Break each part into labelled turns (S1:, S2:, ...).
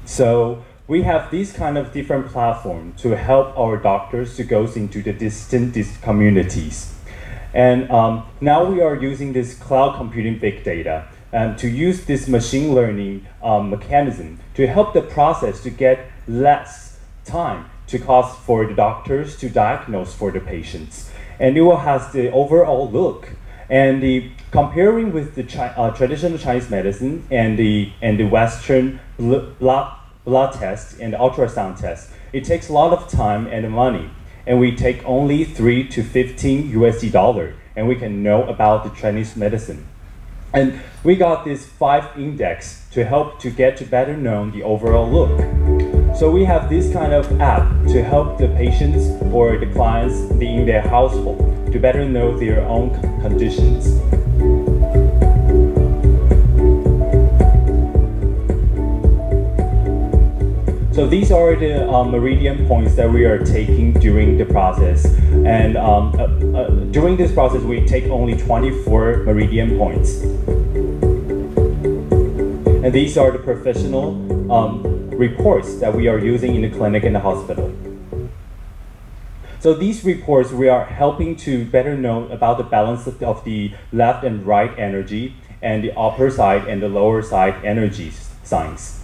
S1: So we have these kind of different platforms to help our doctors to go into the distant communities. And now we are using this cloud computing big data to use this machine learning mechanism to help the process to get less time to cost for the doctors to diagnose for the patients. And it will have the overall look. And comparing with the traditional Chinese medicine and the Western blood test and ultrasound test, it takes a lot of time and money. And we take only $3 to $15, and we can know about the Chinese medicine. And we got this 5 index to help to get to better know the overall look. So we have this kind of app to help the patients or the clients in their household to better know their own conditions. So these are the meridian points that we are taking during the process. And during this process, we take only 24 meridian points. And these are the professional reports that we are using in the clinic and the hospital. So these reports, we are helping to better know about the balance of the left and right energy and the upper side and the lower side energy signs.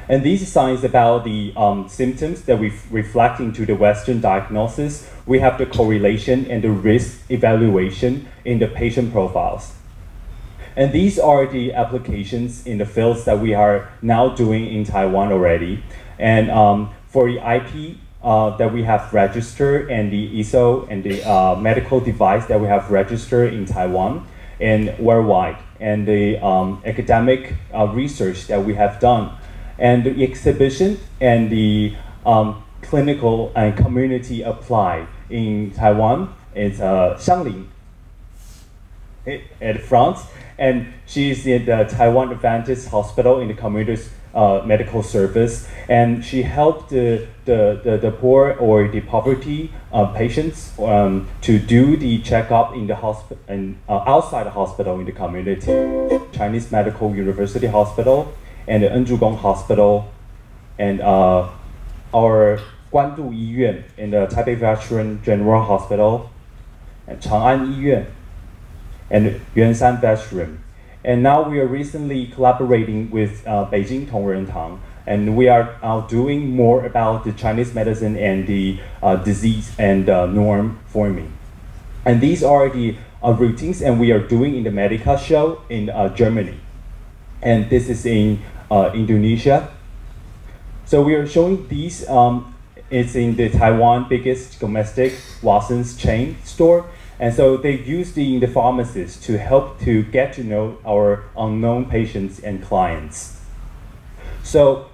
S1: And these signs about the symptoms that we reflect into the Western diagnosis, we have the correlation and the risk evaluation in the patient profiles. And these are the applications in the fields that we are now doing in Taiwan already. And for the IP that we have registered and the ISO and the medical device that we have registered in Taiwan and worldwide, and the academic research that we have done, and the exhibition and the clinical and community apply in Taiwan is Xianglin at France, and she's in the Taiwan Adventist Hospital in the community medical service, and she helped the poor or the poverty patients to do the checkup in the hospital and outside the hospital in the community. Chinese Medical University Hospital and the Enjugong Hospital, and our Guandu 医院 and the Taipei Veteran General Hospital, and Chang'an 医院 and Yuanshan Veteran. And now we are recently collaborating with Beijing Tongren-Tang, and we are now doing more about the Chinese medicine and the disease and norm forming. And these are the routines, and we are doing in the Medica show in Germany. And this is in Indonesia. So we are showing these, it's in the Taiwan biggest domestic Watson's chain store. And so they use the pharmacists to help to get to know our unknown patients and clients. So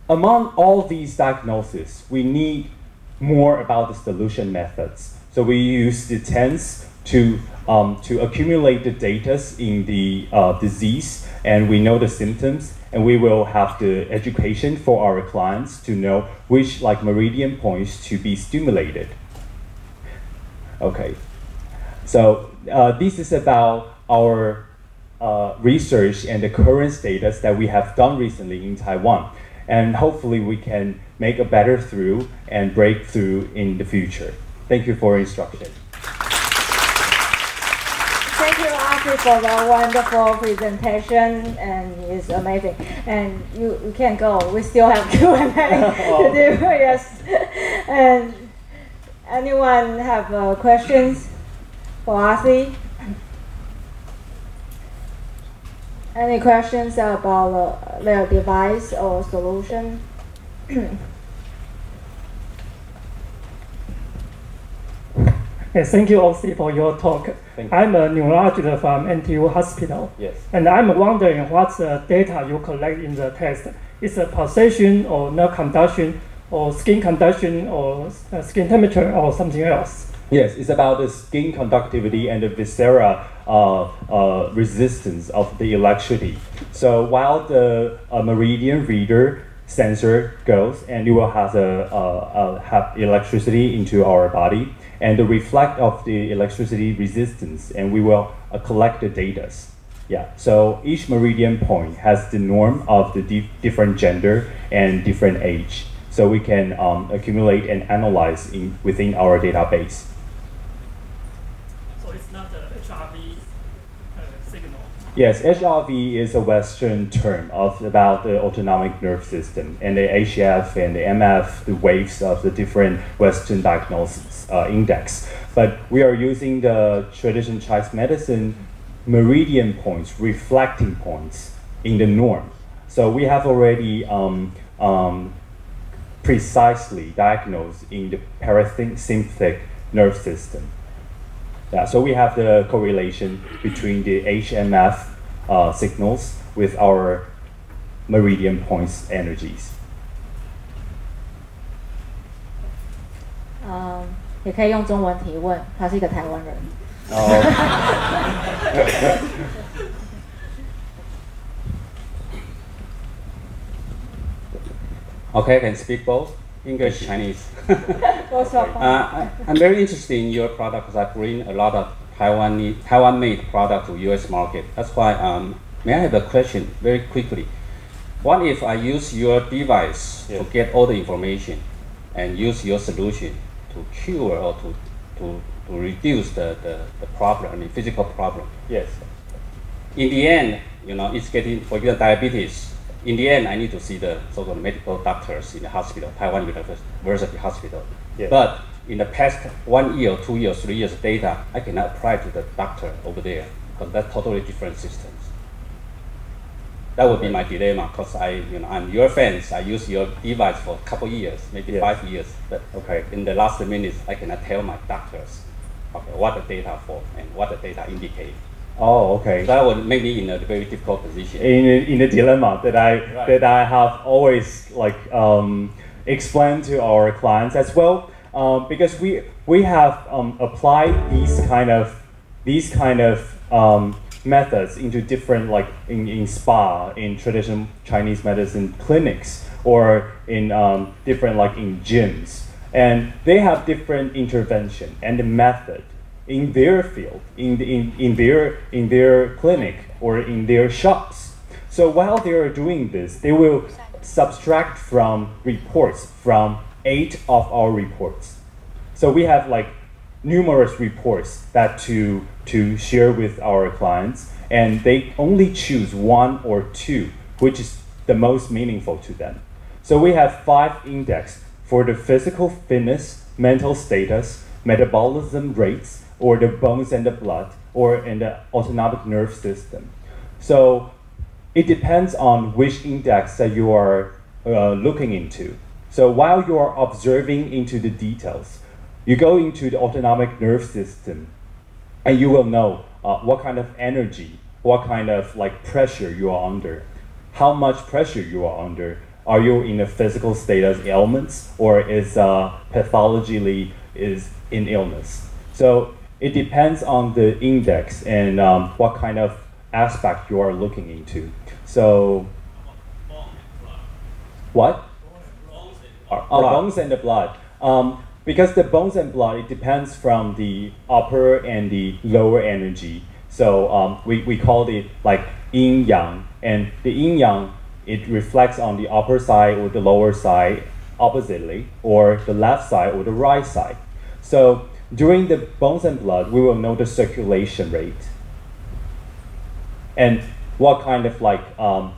S1: among all these diagnoses, we need more about the solution methods. So we use the TENS to accumulate the data in the disease, and we know the symptoms, and we will have the education for our clients to know which meridian points to be stimulated. Okay, so this is about our research and the current status that we have done recently in Taiwan, and hopefully we can make a better through and breakthrough in the future. Thank you for your instruction.
S2: Thank you, Oxy, for the wonderful presentation, and it's amazing. And you can go. We still have Q&A to do. Yes. And anyone have questions for Oxy? Any questions about their device or solution?
S3: Yes, thank you, Oxy, for your talk. I'm a neurologist from NTU Hospital.
S1: Yes.
S3: And I'm wondering what's the data you collect in the test. Is it pulsation or nerve conduction or skin conduction or skin temperature or something else?
S1: Yes, it's about the skin conductivity and the viscera resistance of the electricity. So while the meridian reader sensor goes, and it will have electricity into our body, and the reflect of the electricity resistance, and we will collect the data. Yeah, so each meridian point has the norm of the different gender and different age. So we can accumulate and analyze within our database.
S3: So it's not a HRV signal?
S1: Yes, HRV is a Western term about the autonomic nerve system, and the HF and the MF, the waves of the different Western diagnosis index. But we are using the traditional Chinese medicine meridian points, reflecting points in the norm. So we have already precisely diagnosed in the parasympathetic nerve system. Yeah, so we have the correlation between the HMF signals with our meridian points energies.
S2: 也可以用中文提问，他是一个台湾人。
S4: Okay, I can speak both English, Chinese. I'm very interested in your product because I bring a lot of Taiwan-made product to U.S. market. That's why, may I have a question very quickly? What if I use your device to get all the information and use your solution to cure or to reduce the problem, I mean physical problem?
S1: Yes.
S4: In the end, it's getting, for example, diabetes. In the end, I need to see the so-called medical doctors in the hospital, Taiwan University Hospital.
S1: Yes.
S4: But in the past 1 year, 2 years, 3 years data, I cannot apply to the doctor over there because that's totally different systems. That would be my dilemma because I'm your fans. I use your device for a couple years, maybe 5 years. But in the last minutes, I cannot tell my doctors what the data for and what the data indicate.
S1: Oh, okay.
S4: That would make me in a very difficult position.
S1: In a dilemma that I have always explained to our clients as well, because we have applied these kind of methods into different in spa, in traditional Chinese medicine clinics, or in different in gyms, and they have different intervention and the method in their field, in their clinic or in their shops. So while they are doing this, they will subtract from reports from 8 of our reports. So we have numerous reports that to share with our clients, and they only choose 1 or 2, which is the most meaningful to them. So we have 5 index for the physical fitness, mental status, metabolism rates, or the bones and the blood, or in the autonomic nerve system. So it depends on which index that you are looking into. So while you are observing into the details, you go into the autonomic nerve system, and you will know what kind of energy, what kind of pressure you are under, how much pressure you are under. Are you in a physical status ailments, or is pathologically is in illness? So it depends on the index and what kind of aspect you are looking into. So, what? Bones and the blood. Because the bones and blood, it depends from the upper and the lower energy. So we call it yin yang, and the yin yang, it reflects on the upper side or the lower side oppositely, or the left side or the right side. So during the bones and blood, we will know the circulation rate and what kind of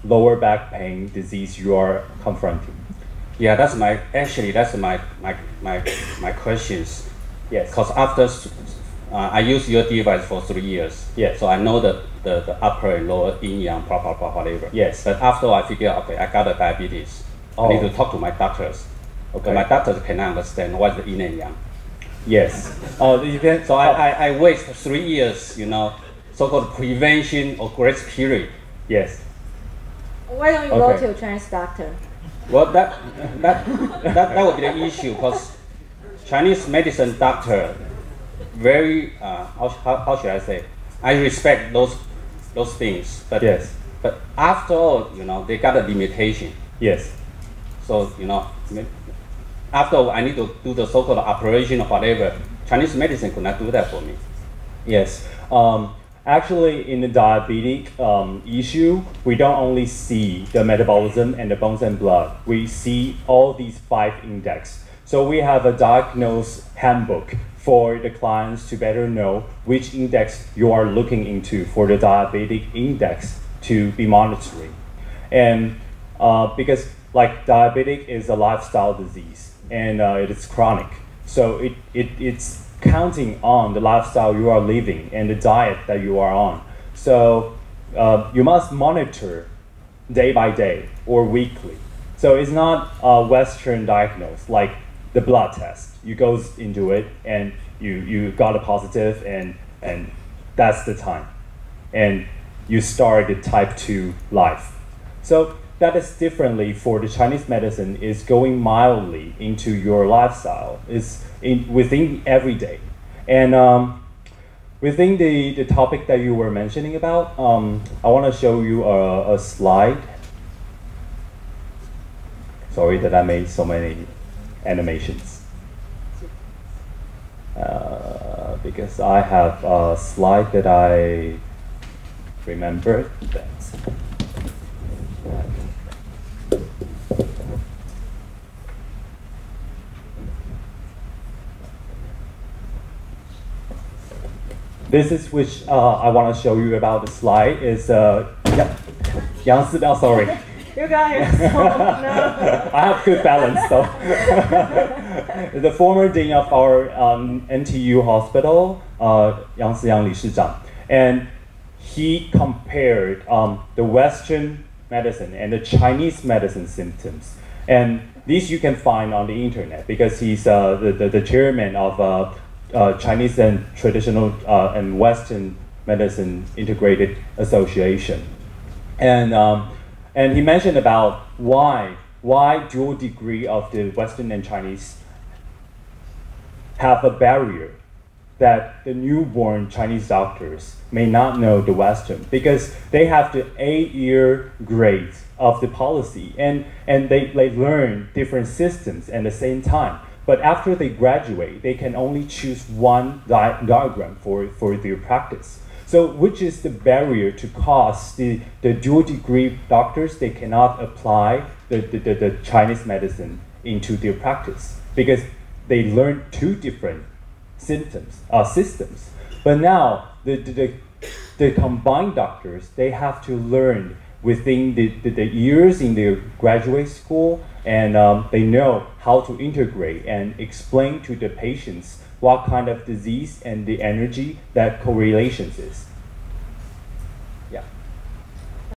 S1: lower back pain disease you are confronting.
S4: Yeah, that's my questions.
S1: Yes.
S4: Because after I use your device for 3 years.
S1: Yes.
S4: So I know the upper and lower yin yang, whatever.
S1: Yes.
S4: But after I figure, okay, I got the diabetes. I need to talk to my doctors. Okay. But my doctors cannot understand what's the yin and yang.
S1: Yes.
S4: So I waste 3 years, so-called prevention or grace period.
S1: Yes.
S2: Why don't you go to a Chinese doctor?
S4: Well, that would be the issue because Chinese medicine doctor very how should I say? I respect those things, but
S1: yes.
S4: But after all, they got a limitation.
S1: Yes.
S4: So after I need to do the so-called operation or whatever, Chinese medicine could not do that for me.
S1: Yes. actually, in the diabetic issue, we don't only see the metabolism and the bones and blood. We see all these 5 index. So we have a diagnose handbook for the clients to better know which index you are looking into for the diabetic index to be monitoring. And because like diabetic is a lifestyle disease and it is chronic. So it's counting on the lifestyle you are living and the diet that you are on. So you must monitor day by day or weekly. So it's not a Western diagnosis like the blood test. You go into it and you got a positive and that's the time. And you start the type 2 life. So that is differently for the Chinese medicine is going mildly into your lifestyle. It's within every day. And within the topic that you were mentioning about, I want to show you a slide. Sorry that I made so many animations. Because I have a slide that I remembered. This is which I want to show you about the slide is Yang Sibao, sorry.
S2: You got it. No.
S1: I have good balance though. The former dean of our NTU hospital, Yang Siyang Li Shizhang, and he compared the Western medicine and the Chinese medicine symptoms. And these you can find on the internet because he's the chairman of Chinese and traditional and Western medicine integrated association. And he mentioned about why dual degree of the Western and Chinese have a barrier that the newborn Chinese doctors may not know the Western because they have the 8-year grades of the policy and they learn different systems at the same time. But after they graduate, they can only choose one diagram for their practice. So which is the barrier to cause the dual degree doctors, they cannot apply the Chinese medicine into their practice because they learn 2 different systems. But now the combined doctors, they have to learn within the years in their graduate school and they know how to integrate and explain to the patients what kind of disease and the energy that correlations is.